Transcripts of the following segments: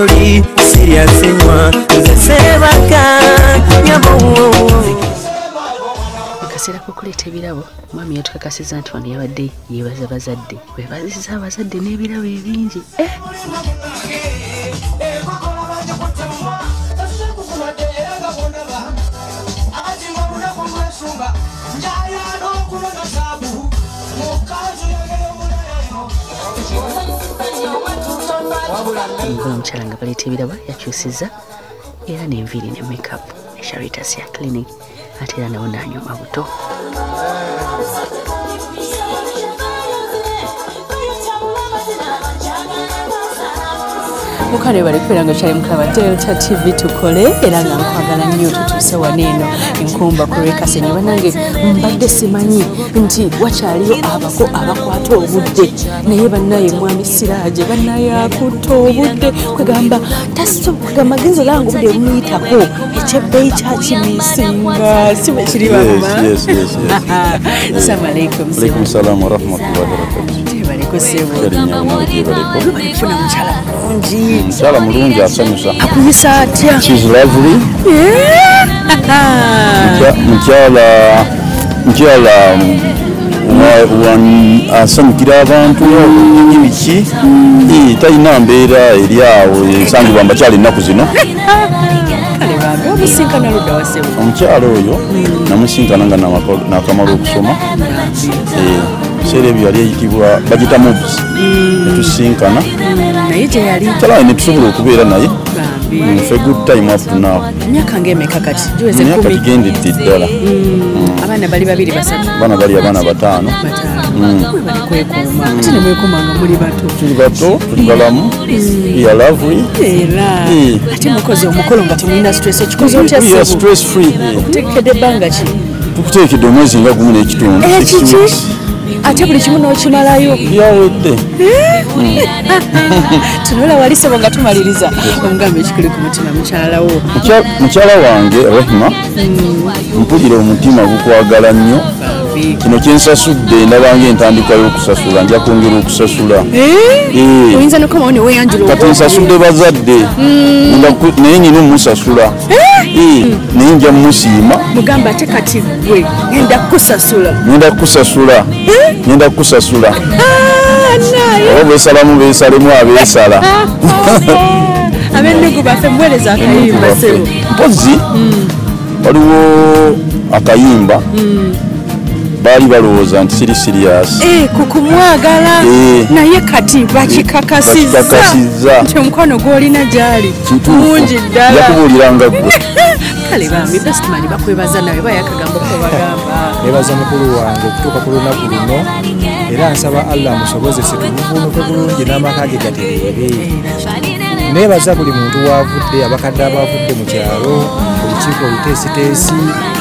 oli serious nnyo nze sebaka nyabo akaseera k'okuleeta ebirabo mwami yatukakasiza nti wano yabadde yeebaza bazadde weebazizza abazadde n'ebirabo ebingi omukyala nga baleeta ebirabo yakyusizza era n'enviiri ne makeup Sharitas ya clinic ate era nawo n'anywa mabuto mukale bali kwera cyari mukaba Delta TV tukole era nga nkwagala nnyo tutuuse waneeno enkumba ku Rekasenyi banange mbadde simanyi nti wakyaliyo abako abakwata obudde naye bannaye mwami Siraaje bannaye akutta obudde kwegamba tasokugamba genzo langu budde bumuyitako ekyebbeeyi kyakimisinga si bwe kiri bamuma yes Assalamu alaikum. Alaikum salam wa rahmatullahi wa barakatuh. Mchala mulungi asanyusa. Akumisa atya. She's lovely. Mchala asanyukira abantu n'ibiki talina mbeera eri awo esangibwa mbakyali ennaku zino. Omukyalo oyo namusinkana nga nakamala okusoma ebiseera ebyo yali eyitibwa bagita mobs netusinkana talawe netusobola okubeera naye fe good time up to now emyaka gigendedde ddala abaana bali babiri basatu baana bali abaana bataano tuli bato tuli balamu ya lovely ate mukozi omukolo nga temulina stress ekikozi otya stress free okutekedde ebbanga ki tukutekedde omwezi nga gumu n'ekitundu ate buli kimu n'okimalayo yawedde tunula wali sebo nga tumaliriza omugambo ekikuli ku mutima mukyala wange Rehma mpulira omutima gukwagala nnyo kino kyensasudde ndabange entandika y'okusasula nja kwongera okusasula oyinza nokomawo neweyanjula kati nsasudde bazadde naye nyina omusasula naye nja musiima mugamba ate kati gwe ngenda kukusasula oba beesalamu beesalemu abeesala abennego baffe muweereza akayimba sebo mpozi waliwo akayimba baali balowooza nti siri serious kukumwagala naye kati bakikakasizza nti omukono gw'olina gyali mungi ddala yakubuuliranga gwe kale bambi bestman bakwebaza nawe bayakagambo kobagamba nebaza mukulu wange okutuuka ku lunaku luno era nsaba Allah musobozese tumuvunuke bulungi n'amaka ge gatereere nebaza buli muntu waavudde abakadde abavudde mu kyalo olukiiko oluteesiteesi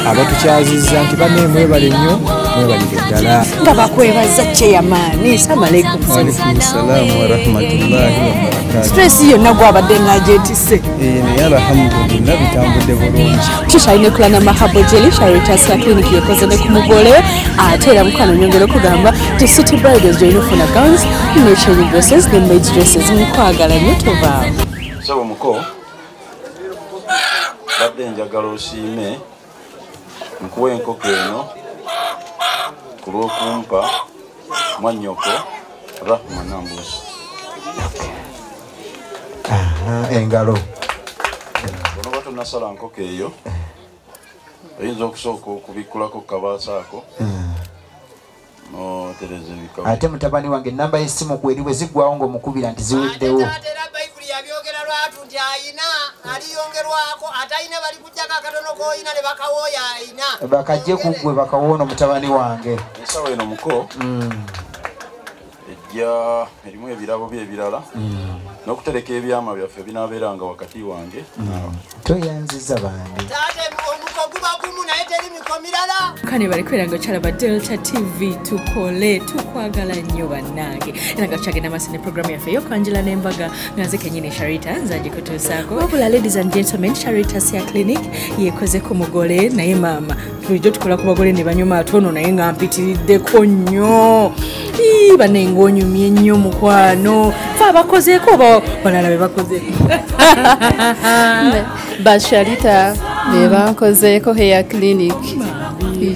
abatukyazizza nti banne mwebale nnyo mwebalire ddala nga bakwebaza kyeyamaani Assalamu alaikum. Waalaikum salaam wa rahmatullahi wa barakatuh. Stress yonna gwabadde ng'agyetisse naye alhamdulillah bitambudde bulungi kikyalina ekula na mahabo jeli Sharitas clinic yekoze ne ku mugole ate era mukano nyongera okugamba ti city bridals joyina ofuna gowns natural dresses ne maids dresses mukwagala nnyo tovaawo sabo muko badde njagala osiime nkuwa enkoko eno ku lw'okumpa mwannyoko Rahma Nambuusi engalo bono batonasala nkoko eyo oyinza okusooka okubikkulako kabaasa ako notereza ebikabu ate mutabani wange namba y'essimu kweri bwe ziggwawo ng'omukubira nti ziweddewo yabyogera lwatu nti ayina aliyongerwako ate ayina bali kujjako akatono k'oyina ne bakawooya ayina bakajje ku ggwe bakawoono mutabani wange ensawo eno muko ejja erimu ebirabo bye ebirala n'okutereka ebyama byaffe binaabeeranga wakati wange toyanziza bandi tate omuko bagumu naye teri mikomirala kane bali kwiranga chalaba Delta TV tukole tukwagala nnyo bannange era nga kyagenda masine program yaffe yokwanjula n'embaga ngaze kenyini Sharita nzanje kutuusaako wabula ladies and gentlemen Sharita Hair Clinic yekoze ku mugole naye maama tulijjo tukola ku bagole ne banyuma atono naye nga mpitiriddeko nnyo banenga onyumye nnyo mukwano fa abakozeeko balala be bakozeeko Basharita be bankozeeko Hair Clinic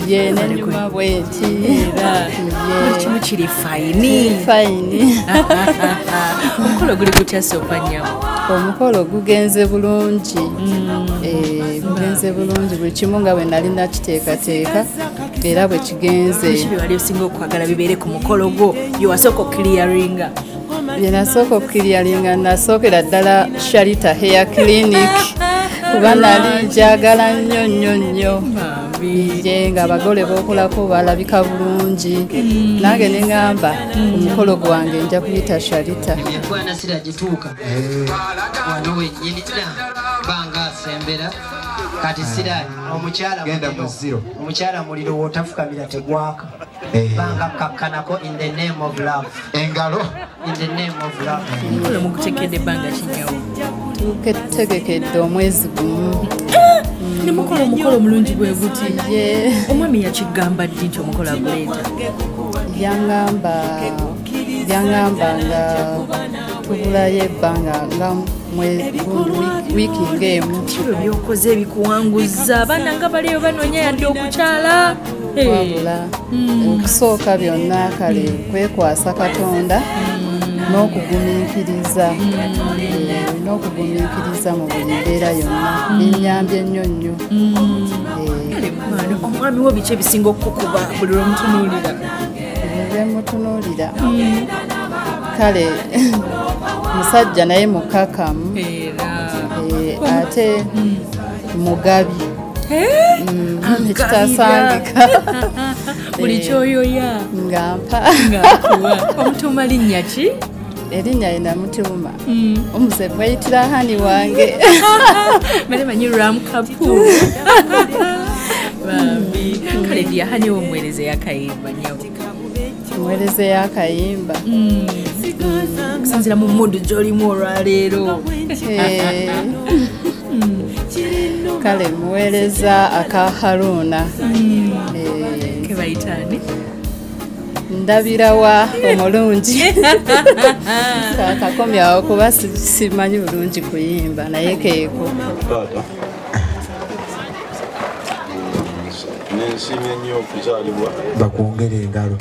ye nenyuma bwenti buli kimu kiri fayini omukolo guli gutya sopanyamo omukolo gugenze bulungi gugenze bulungi buli kimu nga bwe nali nakiteekateeka era bwe kigenze kibi wali osinga okwagala bibeere ku mukolo gwo yewasooka okiliyaringa bye nasooka okukiliyaringa nasookera ddala Sharita Hair Clinic kuba nali njagala nnyo ye nga abagole b'okulako balabika bulungi nange ne ŋŋamba omukolo gwange nja kuyita Sharita ebwana siragituuka wano wennyini banga asembera kati sirani omukyala muliro wootafukamira tegwaka banga kakkanako in the name of love engalo in the name of love omukolo mugutekedde ebbanga kinyawo tutegekedde omwezi gumu ne mukola omukolo mulungi bwe guti ye omwami yakigamba ddi nti omukolo aguleeta yangamba nga tubulayo ebbanga nga wiiki ng'emu kiro byokoze ebikuwanguza abaana nga baliyo banoonya yadde okukyala wabula okusooka byonna kale kwekwasa Katonda n'okugumiikiriza mu buli mbeera yonna binnyambye nnyo omwami wo biki ebisinga okukuba buli lwemutunuulira mutunuulira kale musajja naye mukakamu ate mugabi ekitasangika buli kyoyoya nga mpa omutuuma linnya ki erinnya linamutuma omuze mweyitira hani wange mane manyi Ramkapu babi kale dyahani omuweereze yakayimba nyabo muweereze yakayimba kusinzira mu mudu gy'olimu olwaleero kale muweereza aka Haruna kebayitaani ndabirawa omulungi kakakomyawo kuba simanyi bulungi kuyimba naye keeko nensimye nnyo okuzaalibwa bakwongere engalo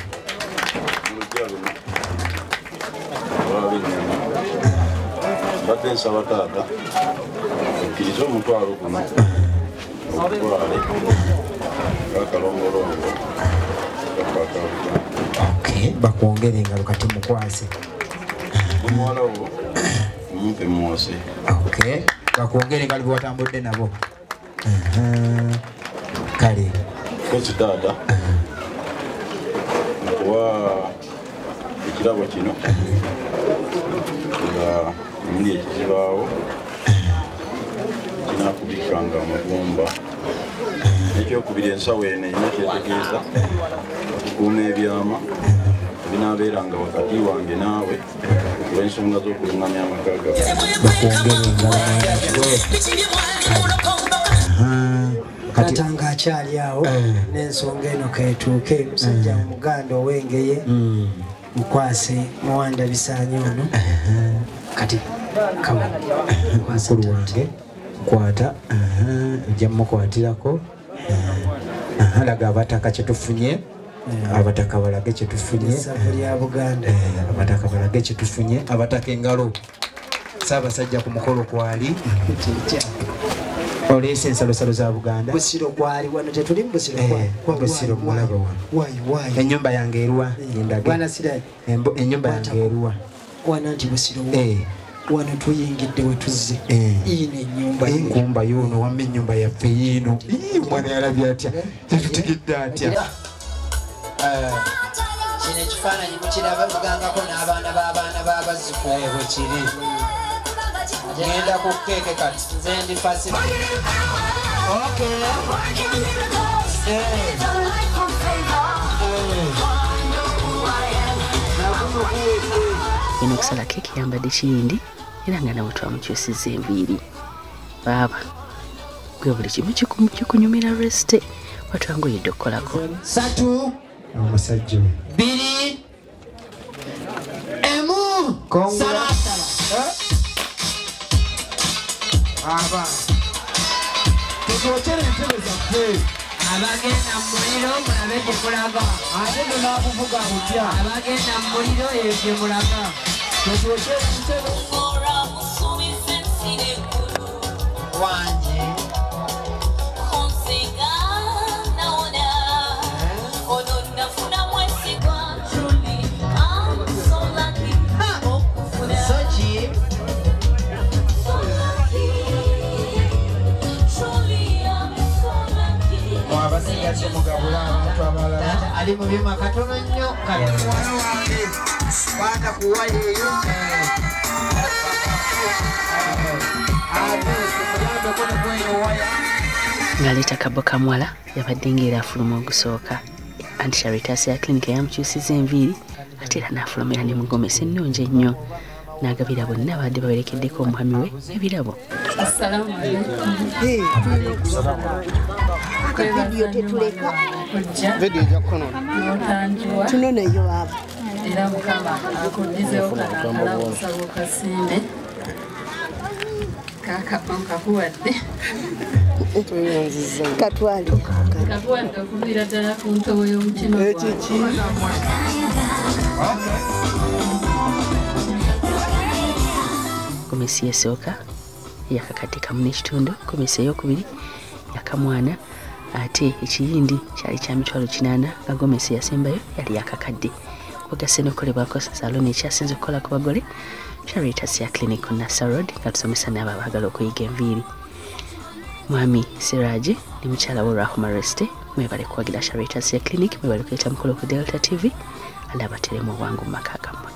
mbadde nsaba taata okkiriza omutwalo guno ogutwale kakalongolongo bakwongere engalo kati mukwase omuwala wo omumpe mwose bakwongere engalo bewatambudde nabo kale kozi taata nkuwa ekirabo kino nga muli ekizibaawo kinakubikanga amagumba nekyokubiri ensawo eno erina kyetegeeza okukuuma ebyama ebinaabeeranga wakati wange naawe olw'ensonga z'okulungamya amaka katanga akyali awo n'ensonga eno keetuuke musajja omuganda owengeye mukwase muwanda bisaanyi ono kati mukulu wange kwata ojja mukwatirako laga abataka kyetufunye abataka balage kyetufunye abataka balage kyetufunye abataka engalo Ssaabasajja ku mukolo kwali oleese ensalosalo za Buganda busiro gwali wano tetuli busiro busiro mulaba wano ennyumba yange erwa bwana Siraj ennyumba yange erwa wana nti busiro wano tuyingidde wetuzze ino ennyumba enkumba yono wamma ennyumba yaffe yiino omwana yalabye atya tetutegedde atya kino ekifaananyi mukiraba mugangako n'abaana b'abaana b'abazzukulu bwe kiri genda ku keeke kati nze ndi fasi eno kusala keki yambadde kiyindi era nga nawe twamukyusiza enviiri baaba gwe buli kimu kikunyumira resite watwangoyedde okukolako 3 omusajja 2 aba tukokyere entebe zaffe abagenda mu muliro mulabe gye mulaga ate ndo n'akuvuga butya abagenda mu muliro eyo gye mulaga tukokyere entebe wange soki abasigaze mugabula abantu abalala ali mu byuma katono nnyo mwana wange kwata kuwaya eyo ng'aleeta kabo kamwala yabadde ng'era afuluma ogusooka anti Charitas ya clinic yamukyusiza enviiri ate era n'afulumira ne mugomesa ennungi ennyo n'agabira bonna abadde bawerekeddeko omwami we ebirabo. Video tetuleka video ejja kukonoona tunoneyo abo era mukama akuddizeewo kalabusabo kasimbe kakakuwadde katwali kakuwadde okuviira ddala ku ntobo y'omukino ekiki komesi esooka yakakadde kamu n'ekitundu, komesi eyokubiri yakamwana ate ekiyindi kyali kya mitwalo 8 nga gomesi yasembayo yali yakakadde. Kwegase n'okolebwako saloni ekyasinze okukola ku bagole Charitas ya clinic ku Nassa Road nga tusomesa n'abo abaagala okuyiga enviiri. Mwami Siraji ni mukyala we Rahuma Reste mwebale kuwagira Charitas ya clinic mwebale kuleeta mukolo ku Delta TV alabateremu obwangu mu maka gammwe.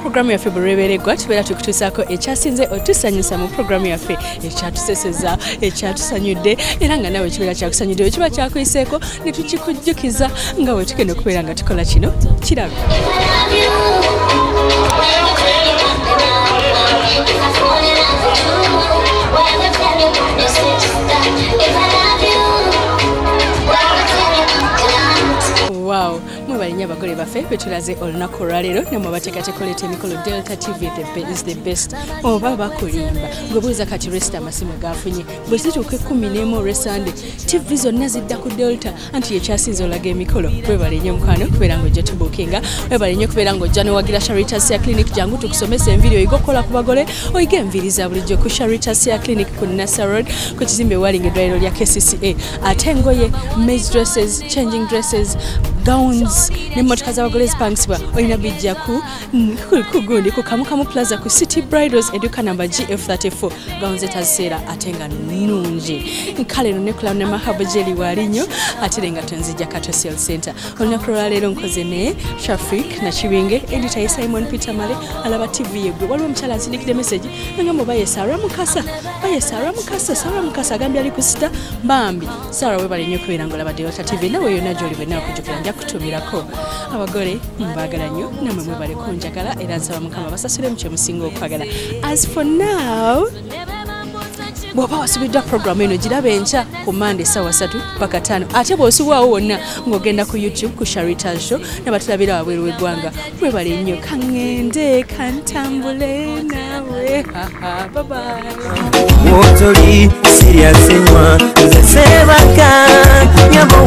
Programu yaffe bwereberegwa tubeera tukutuusaako ekyasinze otusanyusa mu programu yaffe ekyatuseseza ekyatusanyudde era nga nawe kibeera kyakusanyudde bwe kiba kyakuyiseeko ne tukikujjukiza nga bwe tugenda okubeera nga tukola kino kirabe. Wow, mwebalinya abagole baffe betulaze olunaku olwaleero ne mwabateekateeka oleeta emikolo Delta TV is the best oba bakulimba ng'obuuza kati resita amasimu gafunye bwe zituuka 11 olwesande TV zonna zidda ku Delta anti yekyasinze olaga emikolo webale nnyo mukwano kubeera ng'ojja tubuukinga webale nnyo kubeera ng'ojja n'owagira Charitas ya clinic jangu tukusomesa enviiri oyiga okukola ku bagole oyiga enviiri za bulijjo ku Charitas ya clinic ku Nassa Road ku kizimbe walinga eddwaliro lya KCCA ate engoye maize dresses changing dresses gowns n'emmotoka z'abagole zipangisibwa olina bijja ku gundi ku Kamukamu Plaza ku City Bridals eduka namba GF34 gowns etaziseera ate nga nnungi kale eno nekula ne mahaba jeli walinyo ate nga tenzijja Kato Sale Center olunaku lwaleero nkoze ne Shafik na Kibinge editor Simon Peter Male alaba TV yegwe waliwo omukyala ansindikidde message nga mubaye Sarah Mukasa Sarah Mukasa agambye ali ku sita bambi Sarah webale nnyo kubeera ng'olaba Delta TV nawe yonna gy'oli bwenna okujjukira nja kutumirako abagole mbagala nnyo namwe mwebale kunjagala era nsaba Mukama basasulemu kye musinga okwagala. As for now bw'oba wasubiddwa programu eno girabe enkya ku Monday ssaawa 3 paka 5 ate bw'osubwawo wonna ng'ogenda ku YouTube ku Charitas Show n'abatulabira wabweru w'eggwanga mwebale nnyo kaŋŋende kantambule nawe bye bye. Wotoli serious nnyo nze sebaka nyabo